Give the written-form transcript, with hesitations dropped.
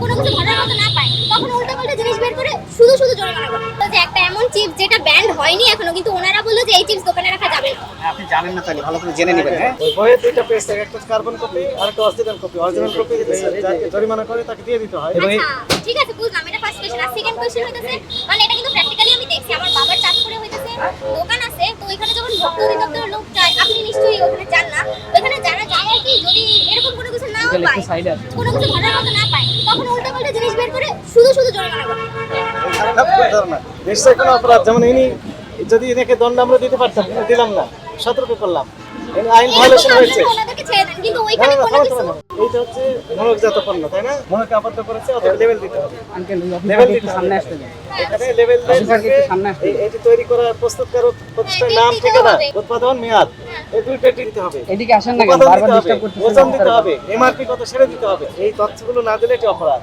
কোনো কিছু ঘটার মতো না পায়, তখন উল্টোপাল্টা জিনিস বের করে শুধু শুধু জরিমানা করে। তো যে একটা এমন চিপস যেটা ব্যান্ড হয়নি এখনো, কিন্তু ওনারা বললো যে এই চিপস দোকানে রাখা যাবে না। আপনি জানেন না, তাহলে ভালো করে জেনে নেবেন। হ্যাঁ, ওই বইয়ে দুইটা পেজ থাকে, একটা কার্বন কপি আর একটা অরিজিনাল কপি। অরিজিনাল কপি যাকে জরিমানা করে তাকে দিয়ে দিতে হয়। আচ্ছা ঠিক আছে, বুঝলাম, এটা ফার্স্ট কোশ্চেন। আর সেকেন্ড কোশ্চেন হইতেছে, মানে এটা কিন্তু প্র্যাকটিক্যালি আমি দেখছি, আমার বাবার চাঁদপুরে হইতেছে দোকান আছে, তো ওইখানে যখন ভক্ত অধিদপ্তরের লোক যায়, আপনি নিশ্চয়ই ওখানে যান না, ওইখানে যারা যায় আর কি, যদি এরকম কোনো কিছু নাও পায়, কোনো কিছু ঘটার মতো না পায়, তখন উল্টোপাল্টা জিনিস বের করে শুধু শুধু জরিমানা করে। নিশ্চয়ই কোনো অপরাধ, যেমন ইনি যদি এনাকে দণ্ড আমরা দিতে পারতাম, কিন্তু দিলাম না, সতর্ক করলাম, আইন ভায়োলেশন হয়েছে। ওনাদেরকে ছেড়ে দেন, কিন্তু না ওইখানে না, কোনো থামো কিছু থামো, এইটা হচ্ছে মনোজাত পণ্য, তাই না? মনোকে আবদ্ধ করেছে, অথবা লেভেল দিতে হবে। লেভেল দিতে সামনে আসতে হবে। এখানে লেভেল এটি তৈরি করা প্রস্তুতকারক প্রতিষ্ঠানের নাম, ঠিকানা, উৎপাদন, মেয়াদ, এই দুইটা দিতে হবে। এদিকে আসেন না, উপাদান বারবার দিতে হবে, ডিস্টার্ব করতেছেন। ওজন দিতে হবে, এমআরপি কত সেটা দিতে হবে। এই তথ্যগুলো না দিলে এটি অপরাধ।